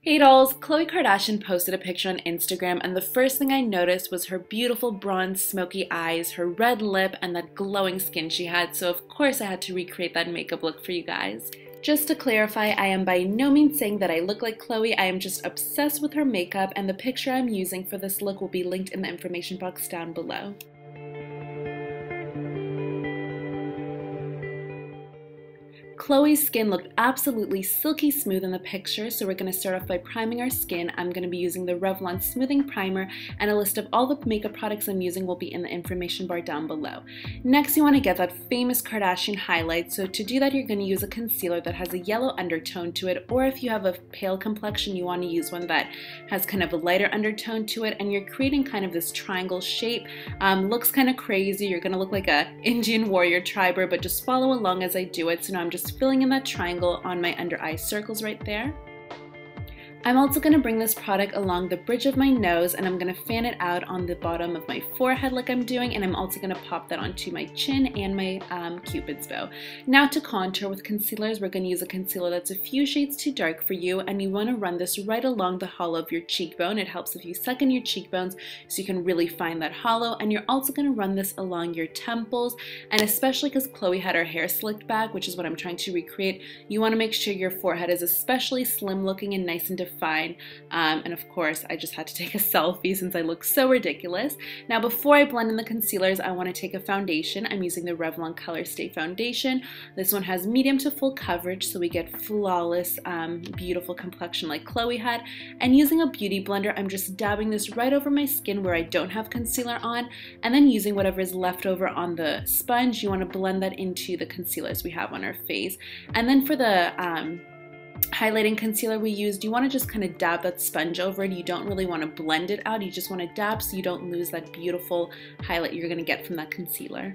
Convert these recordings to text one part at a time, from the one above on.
Hey dolls, Khloe Kardashian posted a picture on Instagram and the first thing I noticed was her beautiful bronze smoky eyes, her red lip, and that glowing skin she had, so of course I had to recreate that makeup look for you guys. Just to clarify, I am by no means saying that I look like Khloe, I am just obsessed with her makeup and the picture I'm using for this look will be linked in the information box down below. Khloe's skin looked absolutely silky smooth in the picture, so we're going to start off by priming our skin. I'm going to be using the Revlon Smoothing Primer, and a list of all the makeup products I'm using will be in the information bar down below. Next, you want to get that famous Kardashian highlight, so to do that you're going to use a concealer that has a yellow undertone to it, or if you have a pale complexion you want to use one that has kind of a lighter undertone to it, and you're creating kind of this triangle shape. Looks kind of crazy, you're going to look like a Indian warrior triber, but just follow along as I do it. So now I'm just filling in that triangle on my under eye circles right there. I'm also going to bring this product along the bridge of my nose and I'm going to fan it out on the bottom of my forehead like I'm doing, and I'm also going to pop that onto my chin and my cupid's bow. Now to contour with concealers, we're going to use a concealer that's a few shades too dark for you, and you want to run this right along the hollow of your cheekbone. It helps if you suck in your cheekbones so you can really find that hollow, and you're also going to run this along your temples, and especially because Khloe had her hair slicked back, which is what I'm trying to recreate, you want to make sure your forehead is especially slim looking and nice and defined. And of course I just had to take a selfie since I look so ridiculous. Now before I blend in the concealers, I want to take a foundation. I'm using the Revlon Colorstay foundation. This one has medium to full coverage, so we get flawless, beautiful complexion like Khloe had. And using a beauty blender, I'm just dabbing this right over my skin where I don't have concealer on, and then using whatever is left over on the sponge, you want to blend that into the concealers we have on our face. And then for the highlighting concealer we used, you want to just kind of dab that sponge over it. You don't really want to blend it out, you just want to dab so you don't lose that beautiful highlight you're going to get from that concealer.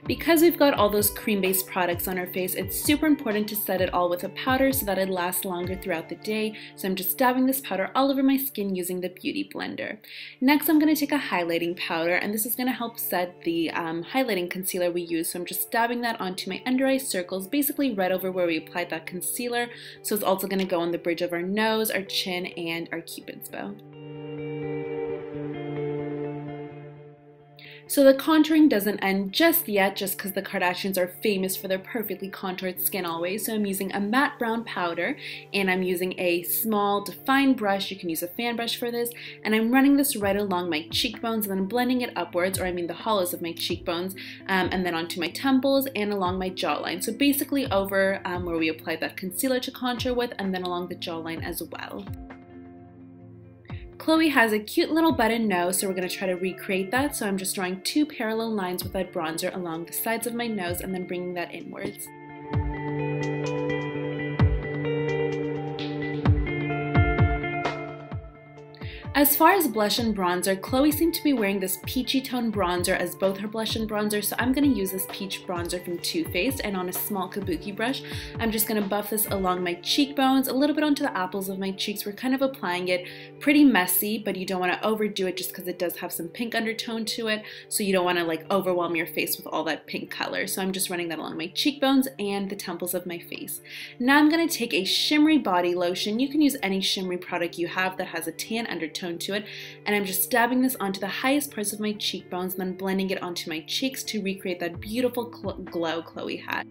Because we've got all those cream-based products on our face, it's super important to set it all with a powder so that it lasts longer throughout the day. So I'm just dabbing this powder all over my skin using the Beauty Blender. Next, I'm going to take a highlighting powder, and this is going to help set the highlighting concealer we use. So I'm just dabbing that onto my under eye circles, basically right over where we applied that concealer. So it's also going to go on the bridge of our nose, our chin, and our cupid's bow. So the contouring doesn't end just yet, just because the Kardashians are famous for their perfectly contoured skin always. So I'm using a matte brown powder, and I'm using a small defined brush. You can use a fan brush for this, and I'm running this right along my cheekbones and then blending it upwards, or I mean the hollows of my cheekbones, and then onto my temples and along my jawline. So basically over where we applied that concealer to contour with, and then along the jawline as well. Khloe has a cute little button nose, so we're going to try to recreate that. So I'm just drawing two parallel lines with that bronzer along the sides of my nose and then bringing that inwards. As far as blush and bronzer, Khloe seemed to be wearing this peachy tone bronzer as both her blush and bronzer, so I'm going to use this peach bronzer from Too Faced, and on a small kabuki brush, I'm just going to buff this along my cheekbones, a little bit onto the apples of my cheeks. We're kind of applying it pretty messy, but you don't want to overdo it just because it does have some pink undertone to it, so you don't want to like overwhelm your face with all that pink color. So I'm just running that along my cheekbones and the temples of my face. Now I'm going to take a shimmery body lotion. You can use any shimmery product you have that has a tan undertone to it, and I'm just dabbing this onto the highest parts of my cheekbones and then blending it onto my cheeks to recreate that beautiful glow Khloe had.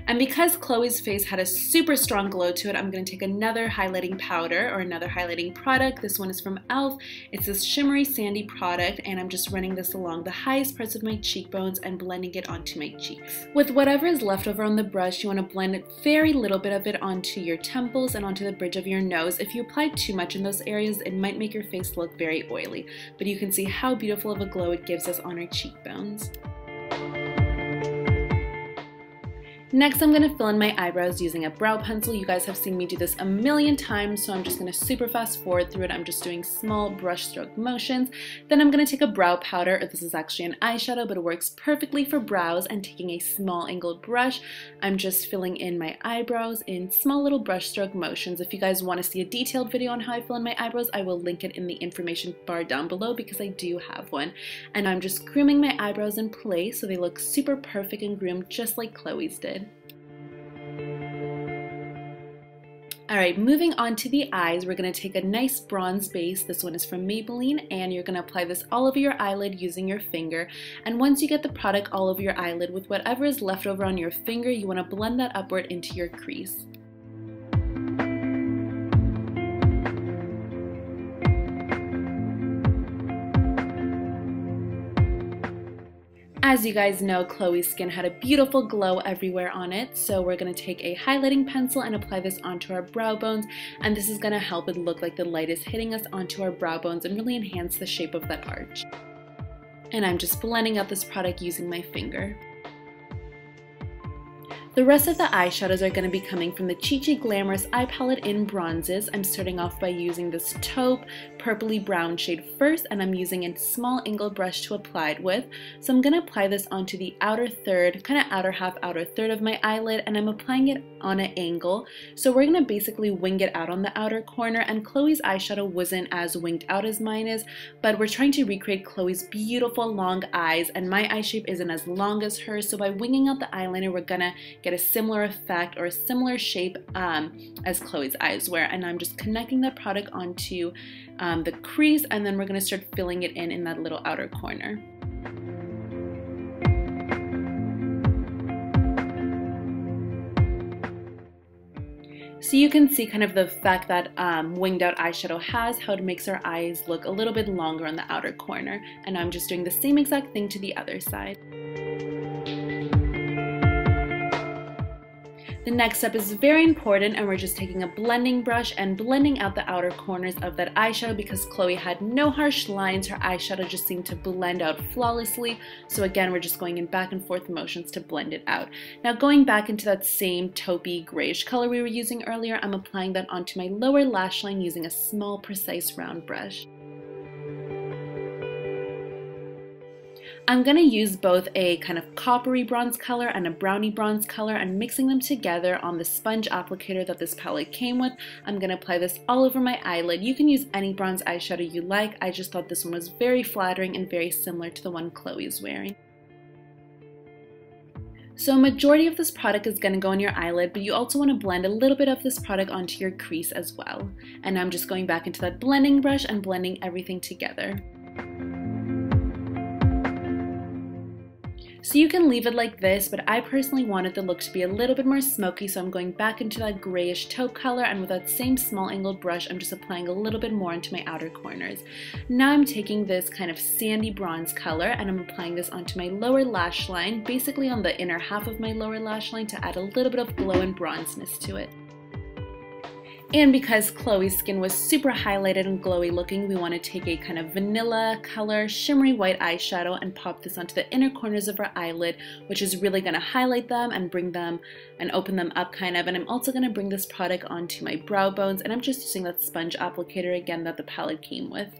And because Khloe's face had a super strong glow to it, I'm going to take another highlighting powder or another highlighting product. This one is from e.l.f. It's this shimmery sandy product, and I'm just running this along the highest parts of my cheekbones and blending it onto my cheeks. With whatever is left over on the brush, you want to blend a very little bit of it onto your temples and onto the bridge of your nose. If you apply too much in those areas, it might make your face look very oily, but you can see how beautiful of a glow it gives us on our cheekbones. Next, I'm going to fill in my eyebrows using a brow pencil. You guys have seen me do this a million times, so I'm just going to super fast forward through it. I'm just doing small brush stroke motions. Then I'm going to take a brow powder, or this is actually an eyeshadow, but it works perfectly for brows, and taking a small angled brush, I'm just filling in my eyebrows in small little brush stroke motions. If you guys want to see a detailed video on how I fill in my eyebrows, I will link it in the information bar down below because I do have one. And I'm just grooming my eyebrows in place so they look super perfect and groomed just like Khloe's did. Alright, moving on to the eyes, we're going to take a nice bronze base. This one is from Maybelline, and you're going to apply this all over your eyelid using your finger. And once you get the product all over your eyelid, with whatever is left over on your finger, you want to blend that upward into your crease. As you guys know, Khloe's skin had a beautiful glow everywhere on it, so we're going to take a highlighting pencil and apply this onto our brow bones, and this is going to help it look like the light is hitting us onto our brow bones and really enhance the shape of that arch. And I'm just blending out this product using my finger. The rest of the eyeshadows are going to be coming from the ChiChi Glamerous eye palette in bronzes. I'm starting off by using this taupe, purpley brown shade first, and I'm using a small angled brush to apply it with. So I'm going to apply this onto the outer third, kind of outer half, outer third of my eyelid, and I'm applying it on an angle. So we're going to basically wing it out on the outer corner, and Khloe's eyeshadow wasn't as winged out as mine is, but we're trying to recreate Khloe's beautiful long eyes, and my eye shape isn't as long as hers, so by winging out the eyeliner, we're going to get a similar effect or a similar shape as Khloe's eyes were. And I'm just connecting the product onto the crease, and then we're going to start filling it in that little outer corner. So you can see kind of the effect that winged out eyeshadow has, how it makes our eyes look a little bit longer on the outer corner. And I'm just doing the same exact thing to the other side. The next step is very important, and we're just taking a blending brush and blending out the outer corners of that eyeshadow. Because Khloe had no harsh lines, her eyeshadow just seemed to blend out flawlessly. So again, we're just going in back and forth motions to blend it out. Now going back into that same taupey grayish color we were using earlier, I'm applying that onto my lower lash line using a small precise round brush. I'm going to use both a kind of coppery bronze color and a brownie bronze color, and mixing them together on the sponge applicator that this palette came with. I'm going to apply this all over my eyelid. You can use any bronze eyeshadow you like. I just thought this one was very flattering and very similar to the one Khloe's wearing. So a majority of this product is going to go on your eyelid, but you also want to blend a little bit of this product onto your crease as well. And I'm just going back into that blending brush and blending everything together. So you can leave it like this, but I personally wanted the look to be a little bit more smoky, so I'm going back into that grayish taupe color, and with that same small angled brush, I'm just applying a little bit more into my outer corners. Now I'm taking this kind of sandy bronze color, and I'm applying this onto my lower lash line, basically on the inner half of my lower lash line, to add a little bit of glow and bronzeness to it. And because Khloe's skin was super highlighted and glowy looking, we want to take a kind of vanilla color, shimmery white eyeshadow and pop this onto the inner corners of our eyelid, which is really going to highlight them and bring them and open them up kind of. And I'm also going to bring this product onto my brow bones, and I'm just using that sponge applicator again that the palette came with.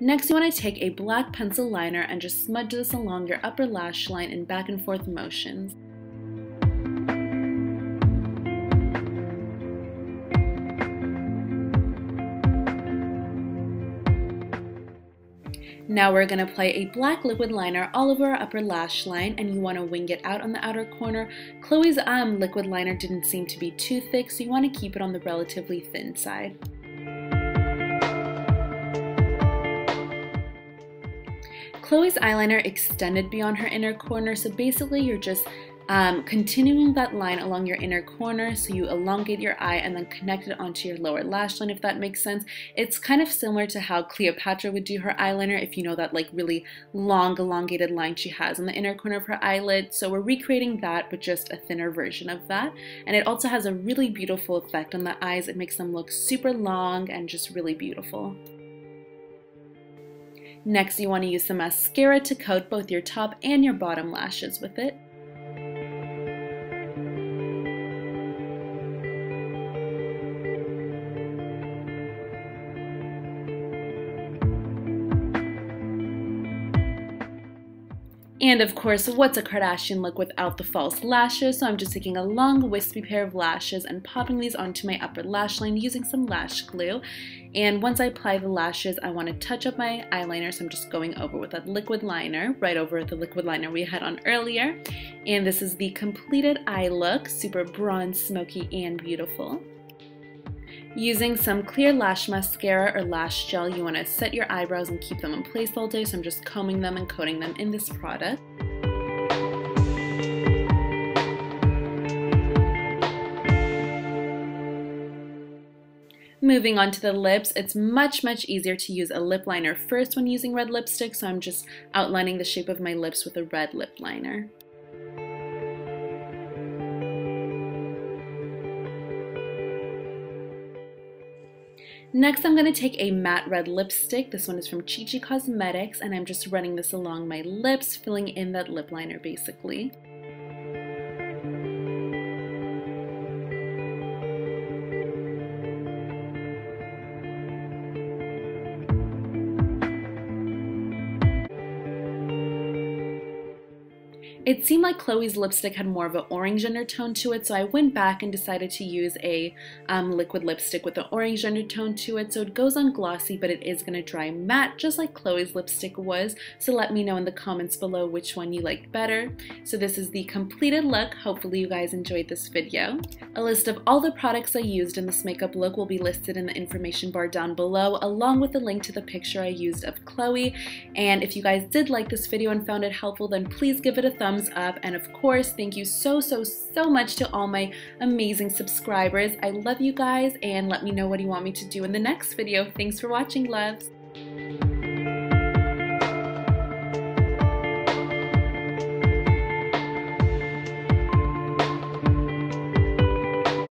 Next, you want to take a black pencil liner and just smudge this along your upper lash line in back and forth motions. Now we're going to apply a black liquid liner all over our upper lash line, and you want to wing it out on the outer corner. Khloe's liquid liner didn't seem to be too thick, so you want to keep it on the relatively thin side. Khloe's eyeliner extended beyond her inner corner, so basically you're just Continuing that line along your inner corner, so you elongate your eye and then connect it onto your lower lash line, if that makes sense. It's kind of similar to how Cleopatra would do her eyeliner, if you know that like really long elongated line she has on the inner corner of her eyelid. So we're recreating that, but just a thinner version of that. And it also has a really beautiful effect on the eyes. It makes them look super long and just really beautiful. Next, you want to use some mascara to coat both your top and your bottom lashes with it. And of course, what's a Kardashian look without the false lashes? So I'm just taking a long wispy pair of lashes and popping these onto my upper lash line using some lash glue. And once I apply the lashes, I want to touch up my eyeliner, so I'm just going over with a liquid liner, right over the liquid liner we had on earlier. And this is the completed eye look, super bronze, smoky, and beautiful. Using some clear lash mascara or lash gel, you want to set your eyebrows and keep them in place all day, so I'm just combing them and coating them in this product. Moving on to the lips, it's much easier to use a lip liner first when using red lipstick, so I'm just outlining the shape of my lips with a red lip liner. Next, I'm going to take a matte red lipstick. This one is from ChiChi Cosmetics, and I'm just running this along my lips, filling in that lip liner basically. It seemed like Khloe's lipstick had more of an orange undertone to it, so I went back and decided to use a liquid lipstick with an orange undertone to it. So it goes on glossy, but it is going to dry matte, just like Khloe's lipstick was. So let me know in the comments below which one you liked better. So this is the completed look. Hopefully you guys enjoyed this video. A list of all the products I used in this makeup look will be listed in the information bar down below, along with a link to the picture I used of Khloe. And if you guys did like this video and found it helpful, then please give it a thumbs up, and of course thank you so much to all my amazing subscribers. I love you guys, and let me know what you want me to do in the next video. Thanks for watching, loves.